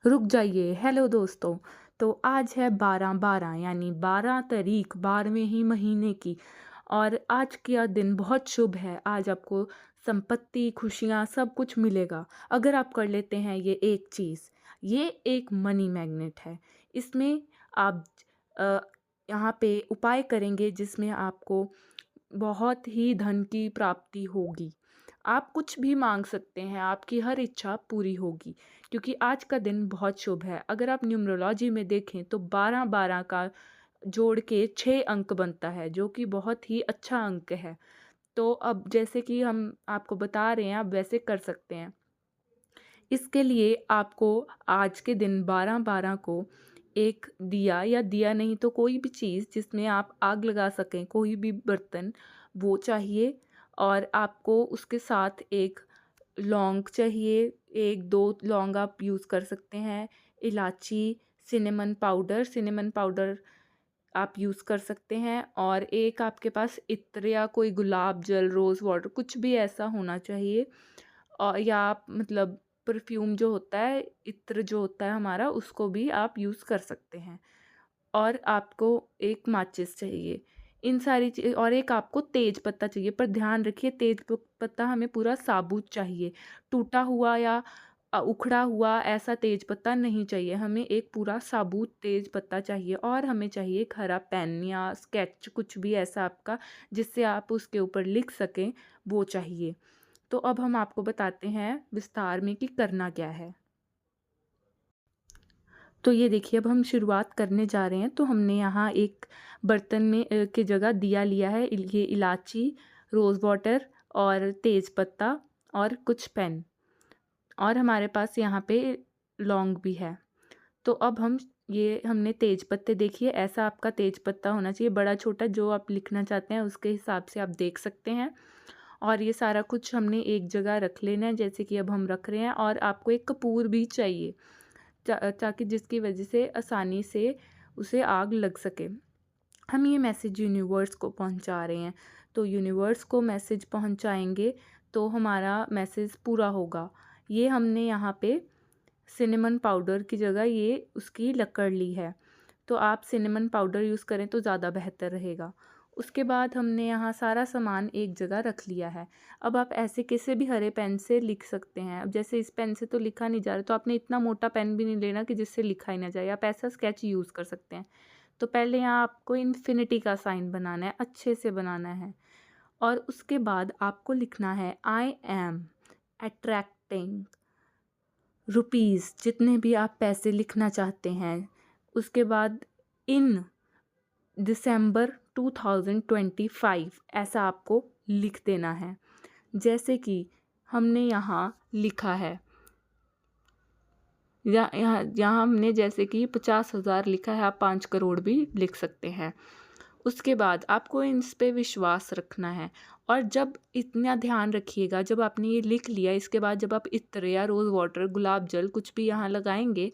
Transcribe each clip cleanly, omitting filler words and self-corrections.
रुक जाइए। हेलो दोस्तों। तो आज है 12/12 यानी 12 तारीख 12वें ही महीने की। और आज का दिन बहुत शुभ है। आज आपको संपत्ति, खुशियाँ सब कुछ मिलेगा अगर आप कर लेते हैं ये एक चीज़। ये एक मनी मैग्नेट है। इसमें आप अ, यहाँ पे उपाय करेंगे जिसमें आपको बहुत ही धन की प्राप्ति होगी। आप कुछ भी माँग सकते हैं, आपकी हर इच्छा पूरी होगी, क्योंकि आज का दिन बहुत शुभ है। अगर आप न्यूमरोलॉजी में देखें तो 12-12 का जोड़ के 6 अंक बनता है, जो कि बहुत ही अच्छा अंक है। तो अब जैसे कि हम आपको बता रहे हैं, आप वैसे कर सकते हैं। इसके लिए आपको आज के दिन 12-12 को एक दिया, या दिया नहीं तो कोई भी चीज़ जिसमें आप आग लगा सकें, कोई भी बर्तन, वो चाहिए। और आपको उसके साथ एक लौंग चाहिए। 1-2 लौंग आप यूज़ कर सकते हैं। इलायची, सिनेमन पाउडर आप यूज़ कर सकते हैं। और एक आपके पास इत्र या कोई गुलाब जल, रोज़ वाटर, कुछ भी ऐसा होना चाहिए। या आप मतलब परफ्यूम जो होता है, इत्र जो होता है हमारा, उसको भी आप यूज़ कर सकते हैं। और आपको एक माचिस चाहिए। इन सारी ची और एक आपको तेज पत्ता चाहिए, पर ध्यान रखिए तेज प पत्ता हमें पूरा साबुत चाहिए। टूटा हुआ या उखड़ा हुआ ऐसा तेज पत्ता नहीं चाहिए, हमें एक पूरा साबुत तेज पत्ता चाहिए। और हमें चाहिए एक हरा पेन या स्केच, कुछ भी ऐसा आपका जिससे आप उसके ऊपर लिख सकें, वो चाहिए। तो अब हम आपको बताते हैं विस्तार में कि करना क्या है। तो ये देखिए, अब हम शुरुआत करने जा रहे हैं। तो हमने यहाँ एक बर्तन में की जगह दिया लिया है। ये इलायची, रोज़ वाटर और तेज पत्ता और कुछ पेन, और हमारे पास यहाँ पे लौंग भी है। तो अब हम ये हमने तेज पत्ते, देखिए ऐसा आपका तेज पत्ता होना चाहिए, बड़ा छोटा, जो आप लिखना चाहते हैं उसके हिसाब से आप देख सकते हैं। और ये सारा कुछ हमने एक जगह रख लेना है, जैसे कि अब हम रख रहे हैं। और आपको एक कपूर भी चाहिए, ताकि जिसकी वजह से आसानी से उसे आग लग सके। हम ये मैसेज यूनिवर्स को पहुंचा रहे हैं, तो यूनिवर्स को मैसेज पहुंचाएंगे तो हमारा मैसेज पूरा होगा। ये हमने यहाँ पे सिनेमन पाउडर की जगह ये उसकी लकड़ ली है, तो आप सिनेमन पाउडर यूज़ करें तो ज़्यादा बेहतर रहेगा। उसके बाद हमने यहाँ सारा सामान एक जगह रख लिया है। अब आप ऐसे किसी भी हरे पेन से लिख सकते हैं। अब जैसे इस पेन से तो लिखा नहीं जा रहा, तो आपने इतना मोटा पेन भी नहीं लेना कि जिससे लिखा ही ना जाए, आप ऐसा स्केच यूज़ कर सकते हैं। तो पहले यहाँ आपको इन्फिनिटी का साइन बनाना है, अच्छे से बनाना है। और उसके बाद आपको लिखना है आई एम अट्रैक्टिंग रुपीज़, जितने भी आप पैसे लिखना चाहते हैं। उसके बाद इन दिसंबर 2025 ऐसा आपको लिख देना है। जैसे कि हमने यहाँ लिखा है, यहाँ हमने जैसे कि 50,000 लिखा है, आप 5 करोड़ भी लिख सकते हैं। उसके बाद आपको इस पे विश्वास रखना है। और जब इतना ध्यान रखिएगा, जब आपने ये लिख लिया, इसके बाद जब आप इत्र या रोज़ वाटर, गुलाब जल कुछ भी यहाँ लगाएंगे,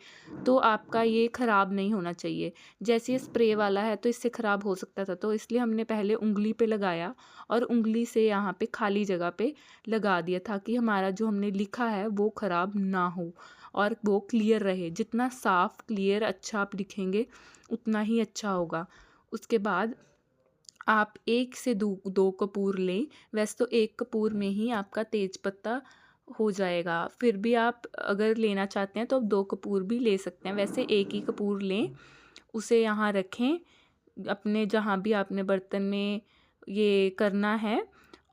तो आपका ये ख़राब नहीं होना चाहिए। जैसे ये स्प्रे वाला है तो इससे ख़राब हो सकता था, तो इसलिए हमने पहले उंगली पे लगाया और उंगली से यहाँ पे खाली जगह पे लगा दिया, ताकि हमारा जो हमने लिखा है वो ख़राब ना हो और वो क्लियर रहे। जितना साफ़, क्लियर, अच्छा आप लिखेंगे उतना ही अच्छा होगा। उसके बाद आप 1 से 2 कपूर लें। वैसे तो 1 कपूर में ही आपका तेज पत्ता हो जाएगा, फिर भी आप अगर लेना चाहते हैं तो आप 2 कपूर भी ले सकते हैं। वैसे 1 ही कपूर लें, उसे यहाँ रखें अपने जहाँ भी आपने बर्तन में ये करना है।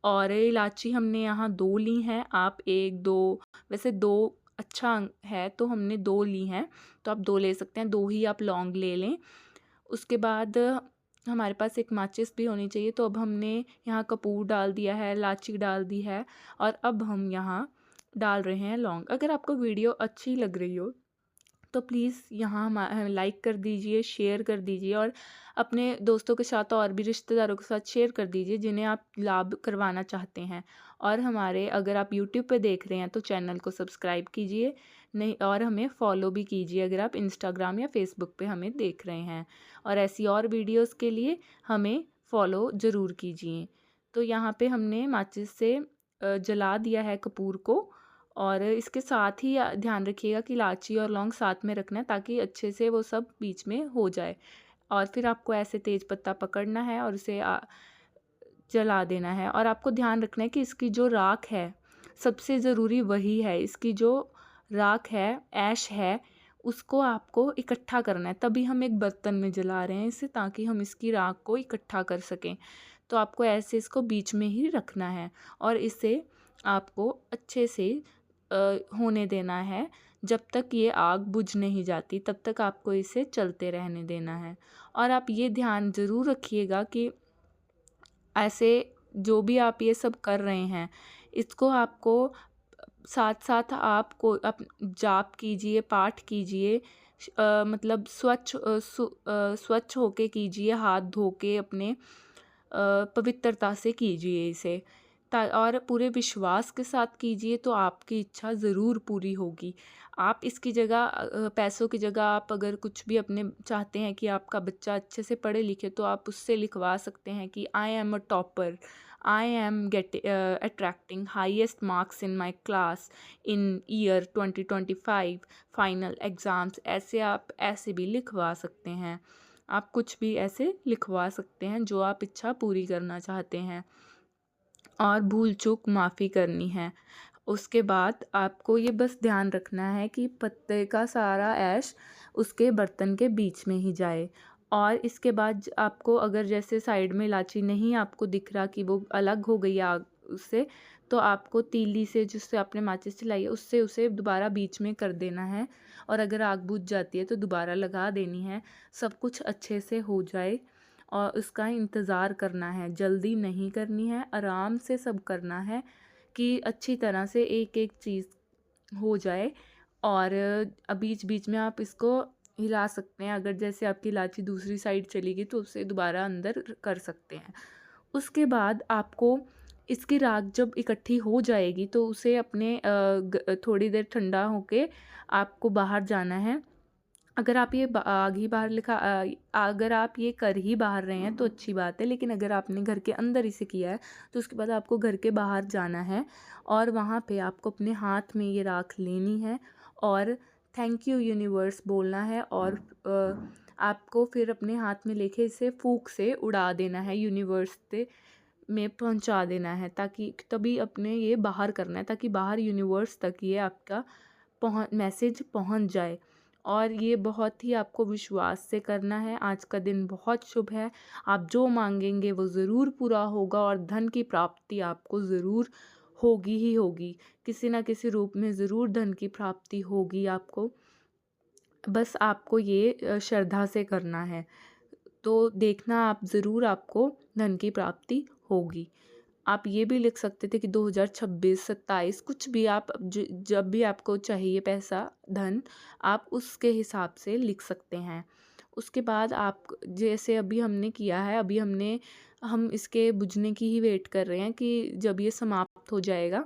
और इलायची हमने यहाँ 2 ली हैं, आप 1-2, वैसे 2 अच्छा है तो हमने 2 ली हैं, तो आप 2 ले सकते हैं, 2 ही आप लौंग ले लें। उसके बाद हमारे पास एक माचिस भी होनी चाहिए। तो अब हमने यहाँ कपूर डाल दिया है, इलायची डाल दी है, और अब हम यहाँ डाल रहे हैं लौंग। अगर आपको वीडियो अच्छी लग रही हो तो प्लीज़ यहाँ लाइक कर दीजिए, शेयर कर दीजिए, और अपने दोस्तों के साथ और भी रिश्तेदारों के साथ शेयर कर दीजिए जिन्हें आप लाभ करवाना चाहते हैं। और हमारे अगर आप यूट्यूब पे देख रहे हैं तो चैनल को सब्सक्राइब कीजिए, नहीं, और हमें फॉलो भी कीजिए अगर आप इंस्टाग्राम या फेसबुक पे हमें देख रहे हैं। और ऐसी और वीडियोस के लिए हमें फॉलो ज़रूर कीजिए। तो यहाँ पे हमने माचिस से जला दिया है कपूर को, और इसके साथ ही ध्यान रखिएगा कि इलायची और लौंग साथ में रखना है ताकि अच्छे से वो सब बीच में हो जाए। और फिर आपको ऐसे तेज पत्ता पकड़ना है और उसे जला देना है। और आपको ध्यान रखना है कि इसकी जो राख है, सबसे ज़रूरी वही है। इसकी जो राख है, ऐश है, उसको आपको इकट्ठा करना है। तभी हम एक बर्तन में जला रहे हैं इसे, ताकि हम इसकी राख को इकट्ठा कर सकें। तो आपको ऐसे इसको बीच में ही रखना है और इसे आपको अच्छे से होने देना है। जब तक ये आग बुझ नहीं जाती तब तक आपको इसे चलते रहने देना है। और आप ये ध्यान ज़रूर रखिएगा कि ऐसे जो भी आप ये सब कर रहे हैं, इसको आपको साथ-साथ आपको जाप कीजिए, पाठ कीजिए। मतलब स्वच्छ होके कीजिए, हाथ धो के अपने पवित्रता से कीजिए इसे। और पूरे विश्वास के साथ कीजिए तो आपकी इच्छा ज़रूर पूरी होगी। आप इसकी जगह पैसों की जगह आप अगर कुछ भी अपने चाहते हैं कि आपका बच्चा अच्छे से पढ़े लिखे, तो आप उससे लिखवा सकते हैं कि I am a topper, I am attracting highest marks in my class in year 2025 final exams. ऐसे आप ऐसे भी लिखवा सकते हैं। आप कुछ भी ऐसे लिखवा सकते हैं जो आप इच्छा पूरी करना चाहते हैं। और भूल चूक माफ़ी करनी है। उसके बाद आपको ये बस ध्यान रखना है कि पत्ते का सारा ऐश उसके बर्तन के बीच में ही जाए। और इसके बाद आपको अगर जैसे साइड में इलायची नहीं आपको दिख रहा कि वो अलग हो गई आग उससे, तो आपको तीली से, जिससे आपने माचिस जलाई है, उससे उसे दोबारा बीच में कर देना है। और अगर आग बुझ जाती है तो दोबारा लगा देनी है। सब कुछ अच्छे से हो जाए और उसका इंतज़ार करना है, जल्दी नहीं करनी है, आराम से सब करना है कि अच्छी तरह से एक-एक चीज़ हो जाए। और बीच-बीच में आप इसको हिला सकते हैं। अगर जैसे आपकी इलायची दूसरी साइड चली गई तो उसे दोबारा अंदर कर सकते हैं। उसके बाद आपको इसकी राख जब इकट्ठी हो जाएगी तो उसे अपने थोड़ी देर ठंडा होके आपको बाहर जाना है। अगर आप ये आग ही बाहर अगर आप ये कर ही बाहर रहे हैं तो अच्छी बात है, लेकिन अगर आपने घर के अंदर इसे किया है तो उसके बाद आपको घर के बाहर जाना है और वहाँ पे आपको अपने हाथ में ये राख लेनी है और थैंक यू यूनिवर्स बोलना है। और आपको फिर अपने हाथ में लेके इसे फूंक से उड़ा देना है, यूनिवर्स से में पहुंचा देना है, ताकि तभी अपने ये बाहर करना है ताकि बाहर यूनिवर्स तक ये आपका मैसेज पहुंच जाए। और ये बहुत ही आपको विश्वास से करना है। आज का दिन बहुत शुभ है। आप जो मांगेंगे वो ज़रूर पूरा होगा और धन की प्राप्ति आपको ज़रूर होगी ही होगी। किसी ना किसी रूप में ज़रूर धन की प्राप्ति होगी आपको। बस आपको ये श्रद्धा से करना है। तो देखना आप ज़रूर, आपको धन की प्राप्ति होगी। आप ये भी लिख सकते थे कि 2026, 27 कुछ भी आप जब भी आपको चाहिए पैसा, धन, आप उसके हिसाब से लिख सकते हैं। उसके बाद आप जैसे अभी हमने किया है, हम इसके बुझने की ही वेट कर रहे हैं कि जब ये समाप्त हो जाएगा,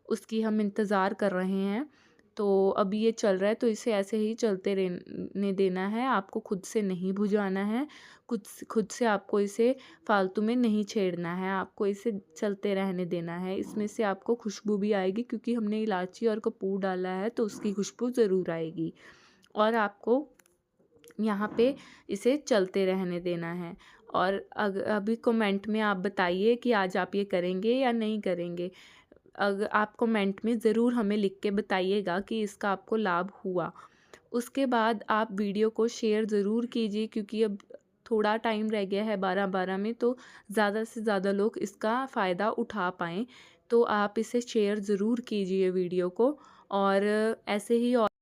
उसकी हम इंतज़ार कर रहे हैं। तो अभी ये चल रहा है तो इसे ऐसे ही चलते रहने देना है, आपको खुद से नहीं बुझाना है। खुद से आपको इसे फालतू में नहीं छेड़ना है, आपको इसे चलते रहने देना है। इसमें से आपको खुशबू भी आएगी क्योंकि हमने इलायची और कपूर डाला है तो उसकी खुशबू ज़रूर आएगी। और आपको यहाँ पे इसे चलते रहने देना है। और अभी कमेंट में आप बताइए कि आज आप ये करेंगे या नहीं करेंगे। अगर आप कमेंट में ज़रूर हमें लिख के बताइएगा कि इसका आपको लाभ हुआ। उसके बाद आप वीडियो को शेयर ज़रूर कीजिए क्योंकि अब थोड़ा टाइम रह गया है 12-12 में, तो ज़्यादा से ज़्यादा लोग इसका फ़ायदा उठा पाएँ। तो आप इसे शेयर ज़रूर कीजिए वीडियो को। और ऐसे ही और